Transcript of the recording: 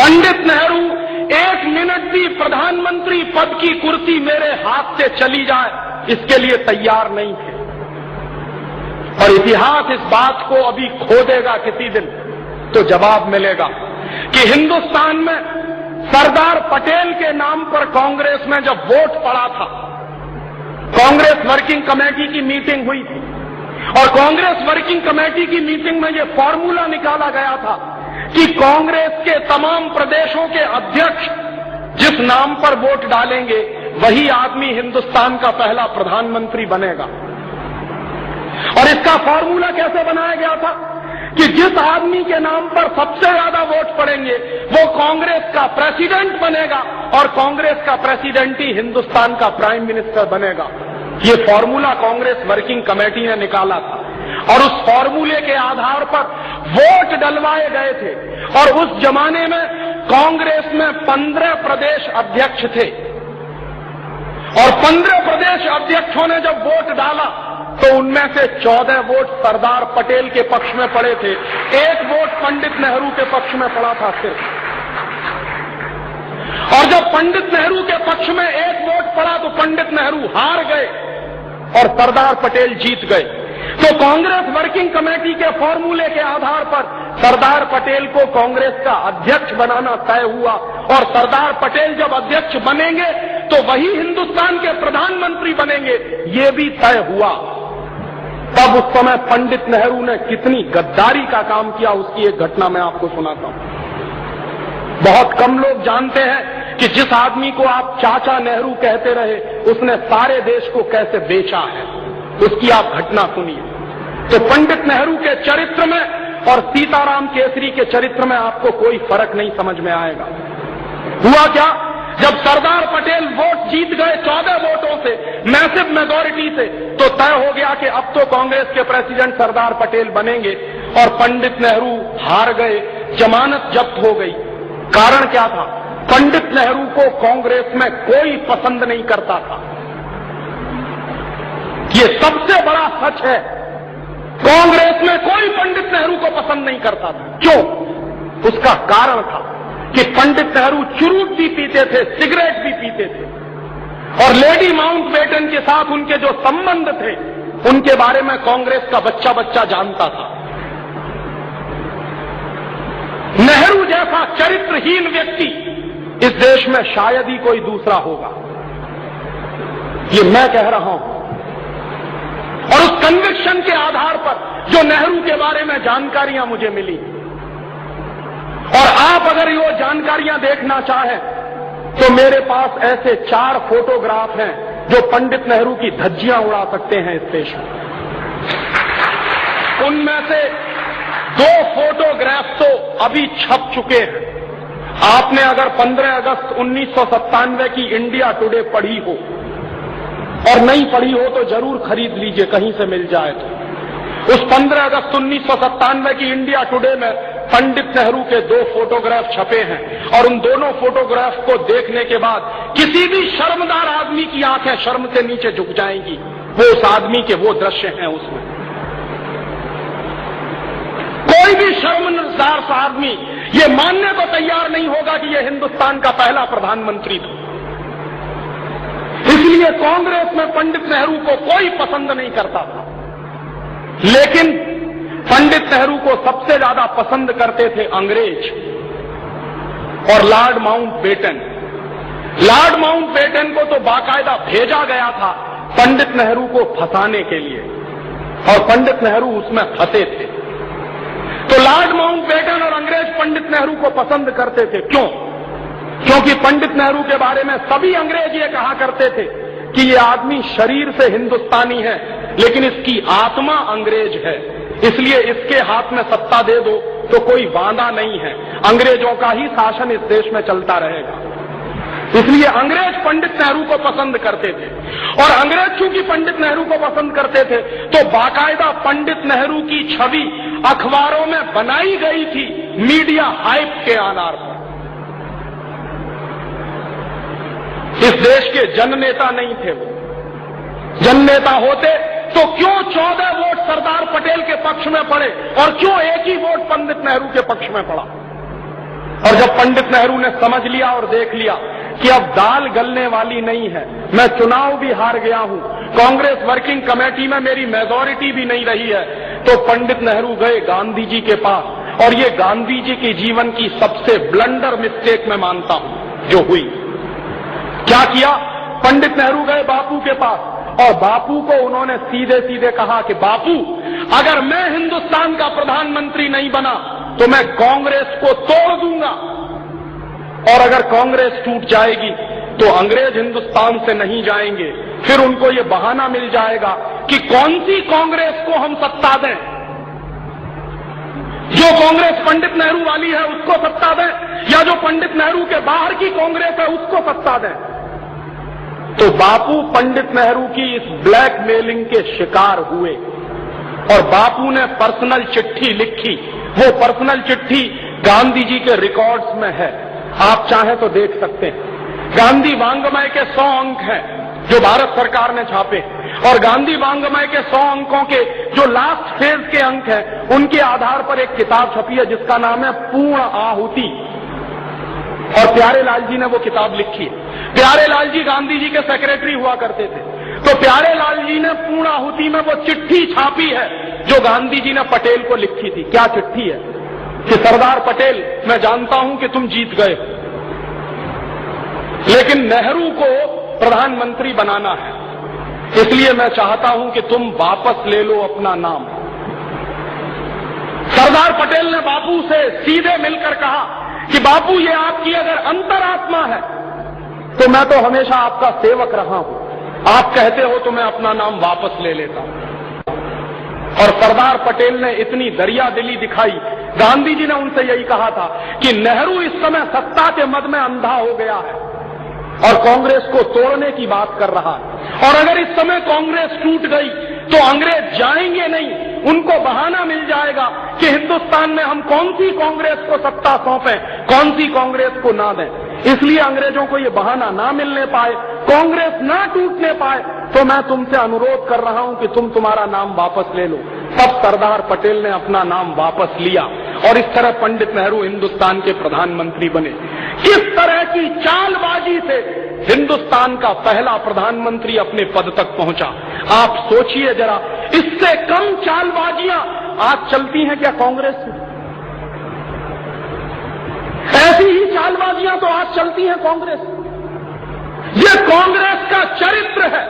Pandit Nehru 1 minute भी प्रधानमंत्री पद की कुर्सी मेरे हाथ से चली जाए इसके लिए तैयार नहीं थे। और इतिहास इस बात को अभी खो देगा किसी दिन तो जवाब मिलेगा कि हिंदुस्तान में सरदार पटेल के नाम पर कांग्रेस में जब वोट पड़ा था, कांग्रेस वर्किंग कमेटी की मीटिंग हुई थी और कांग्रेस वर्किंग कमेटी की मीटिंग में यह फॉर्मूला निकाला गया था कि कांग्रेस के तमाम प्रदेशों के अध्यक्ष जिस नाम पर वोट डालेंगे वही आदमी हिंदुस्तान का पहला प्रधानमंत्री बनेगा। और इसका फॉर्मूला कैसे बनाया गया था कि जिस आदमी के नाम पर सबसे ज्यादा वोट पड़ेंगे वो कांग्रेस का प्रेसिडेंट बनेगा और कांग्रेस का प्रेसिडेंट ही हिंदुस्तान का प्राइम मिनिस्टर बनेगा। ये फॉर्मूला कांग्रेस वर्किंग कमेटी ने निकाला था और उस फॉर्मूले के आधार पर वोट डलवाए गए थे। और उस जमाने में कांग्रेस में 15 प्रदेश अध्यक्ष थे और 15 प्रदेश अध्यक्षों ने जब वोट डाला तो उनमें से 14 वोट सरदार पटेल के पक्ष में पड़े थे, 1 वोट पंडित नेहरू के पक्ष में पड़ा था सिर्फ। और जब पंडित नेहरू के पक्ष में 1 वोट पड़ा तो पंडित नेहरू हार गए और सरदार पटेल जीत गए। तो कांग्रेस वर्किंग कमेटी के फॉर्मूले के आधार पर सरदार पटेल को कांग्रेस का अध्यक्ष बनाना तय हुआ और सरदार पटेल जब अध्यक्ष बनेंगे तो वही हिंदुस्तान के प्रधानमंत्री बनेंगे, ये भी तय हुआ। तब उस समय पंडित नेहरू ने कितनी गद्दारी का काम किया उसकी एक घटना मैं आपको सुनाता हूं। बहुत कम लोग जानते हैं कि जिस आदमी को आप चाचा नेहरू कहते रहे उसने सारे देश को कैसे बेचा है, उसकी आप घटना सुनिए। तो पंडित नेहरू के चरित्र में और सीताराम केसरी के चरित्र में आपको कोई फर्क नहीं समझ में आएगा। हुआ क्या, जब सरदार पटेल वोट जीत गए 14 वोटों से, मैसिव मेजॉरिटी से, तो तय हो गया कि अब तो कांग्रेस के प्रेसिडेंट सरदार पटेल बनेंगे और पंडित नेहरू हार गए, जमानत जब्त हो गई। कारण क्या था, पंडित नेहरू को कांग्रेस में कोई पसंद नहीं करता था। ये सबसे बड़ा सच है, कांग्रेस में कोई पंडित नेहरू को पसंद नहीं करता था। क्यों? उसका कारण था कि पंडित नेहरू चुरूट भी पीते थे, सिगरेट भी पीते थे और लेडी माउंटबेटन के साथ उनके जो संबंध थे उनके बारे में कांग्रेस का बच्चा बच्चा जानता था। नेहरू जैसा चरित्रहीन व्यक्ति इस देश में शायद ही कोई दूसरा होगा, ये मैं कह रहा हूं। और उस कन्विक्शन के आधार पर जो नेहरू के बारे में जानकारियां मुझे मिली, और आप अगर ये जानकारियां देखना चाहें तो मेरे पास ऐसे 4 फोटोग्राफ हैं जो पंडित नेहरू की धज्जियां उड़ा सकते हैं इस देश में। उनमें से 2 फोटोग्राफ तो अभी छप चुके हैं। आपने अगर 15 अगस्त 1997 की इंडिया टुडे पढ़ी हो और नहीं पढ़ी हो तो जरूर खरीद लीजिए, कहीं से मिल जाए तो। उस 15 अगस्त 1997 की इंडिया टुडे में पंडित नेहरू के 2 फोटोग्राफ छपे हैं और उन दोनों फोटोग्राफ को देखने के बाद किसी भी शर्मदार आदमी की आंखें शर्म से नीचे झुक जाएंगी। वो उस आदमी के वो दृश्य हैं उसमें। कोई भी शर्मदार सा आदमी ये मानने को तैयार नहीं होगा कि ये हिंदुस्तान का पहला प्रधानमंत्री था। इसलिए कांग्रेस में पंडित नेहरू को कोई पसंद नहीं करता था, लेकिन पंडित नेहरू को सबसे ज्यादा पसंद करते थे अंग्रेज और लॉर्ड माउंटबेटन। लॉर्ड माउंटबेटन को तो बाकायदा भेजा गया था पंडित नेहरू को फंसाने के लिए और पंडित नेहरू उसमें फंसे थे। तो लॉर्ड माउंटबेटन और अंग्रेज पंडित नेहरू को पसंद करते थे। क्यों? क्योंकि पंडित नेहरू के बारे में सभी अंग्रेज ये कहा करते थे कि ये आदमी शरीर से हिंदुस्तानी है लेकिन इसकी आत्मा अंग्रेज है, इसलिए इसके हाथ में सत्ता दे दो तो कोई वादा नहीं है, अंग्रेजों का ही शासन इस देश में चलता रहेगा। इसलिए अंग्रेज पंडित नेहरू को पसंद करते थे और अंग्रेज चूंकि पंडित नेहरू को पसंद करते थे तो बाकायदा पंडित नेहरू की छवि अखबारों में बनाई गई थी मीडिया हाइप के आधार पर। इस देश के जननेता नहीं थे वो। जननेता होते तो क्यों 14 वोट सरदार पटेल के पक्ष में पड़े और क्यों एक ही वोट पंडित नेहरू के पक्ष में पड़ा? और जब पंडित नेहरू ने समझ लिया और देख लिया कि अब दाल गलने वाली नहीं है, मैं चुनाव भी हार गया हूं, कांग्रेस वर्किंग कमेटी में मेरी मेजॉरिटी भी नहीं रही है, तो पंडित नेहरू गए गांधी जी के पास। और ये गांधी जी के जीवन की सबसे ब्लंडर मिस्टेक मैं मानता हूं जो हुई। क्या किया? पंडित नेहरू गए बापू के पास और बापू को उन्होंने सीधे सीधे कहा कि बापू, अगर मैं हिंदुस्तान का प्रधानमंत्री नहीं बना तो मैं कांग्रेस को तोड़ दूंगा, और अगर कांग्रेस टूट जाएगी तो अंग्रेज हिंदुस्तान से नहीं जाएंगे, फिर उनको ये बहाना मिल जाएगा कि कौन सी कांग्रेस को हम सत्ता दें। जो कांग्रेस पंडित नेहरू वाली है उसको सत्ता दें, या जो पंडित नेहरू के बाहर की कांग्रेस है उसको सत्ता दें। तो बापू पंडित नेहरू की इस ब्लैकमेलिंग के शिकार हुए और बापू ने पर्सनल चिट्ठी लिखी। वो पर्सनल चिट्ठी गांधी जी के रिकॉर्ड्स में है, आप चाहें तो देख सकते हैं। गांधी वांग्मय के 100 अंक हैं जो भारत सरकार ने छापे, और गांधी वांग्मय के 100 अंकों के जो लास्ट फेज के अंक हैं उनके आधार पर एक किताब छपी है जिसका नाम है पूर्ण आहुति, और प्यारे लाल जी ने वो किताब लिखी है। प्यारे लाल जी गांधी जी के सेक्रेटरी हुआ करते थे, तो प्यारे लाल जी ने पूर्ण आहुति में वो चिट्ठी छापी है जो गांधी जी ने पटेल को लिखी थी। क्या चिट्ठी है? कि सरदार पटेल, मैं जानता हूं कि तुम जीत गए, लेकिन नेहरू को प्रधानमंत्री बनाना है, इसलिए मैं चाहता हूं कि तुम वापस ले लो अपना नाम। सरदार पटेल ने बापू से सीधे मिलकर कहा कि बापू, ये आपकी अगर अंतरात्मा है तो मैं तो हमेशा आपका सेवक रहा हूं, आप कहते हो तो मैं अपना नाम वापस ले लेता हूं। और सरदार पटेल ने इतनी दरिया दिली दिखाई, गांधी जी ने उनसे यही कहा था कि नेहरू इस समय सत्ता के मद में अंधा हो गया है और कांग्रेस को तोड़ने की बात कर रहा है, और अगर इस समय कांग्रेस टूट गई तो अंग्रेज जाएंगे नहीं, उनको बहाना मिल जाएगा कि हिंदुस्तान में हम कौन सी कांग्रेस को सत्ता सौंपें, कौन सी कांग्रेस को ना दें। इसलिए अंग्रेजों को ये बहाना ना मिलने पाए, कांग्रेस ना टूटने पाए, तो मैं तुमसे अनुरोध कर रहा हूं कि तुम तुम्हारा नाम वापस ले लो। तब सरदार पटेल ने अपना नाम वापस लिया और इस तरह पंडित नेहरू हिंदुस्तान के प्रधानमंत्री बने। किस तरह की चालबाजी से हिंदुस्तान का पहला प्रधानमंत्री अपने पद तक पहुंचा, आप सोचिए जरा। इससे कम चालबाजियां आज चलती हैं क्या कांग्रेस में? ऐसी ही चालबाजियां तो आज चलती हैं कांग्रेस। ये कांग्रेस का चरित्र है।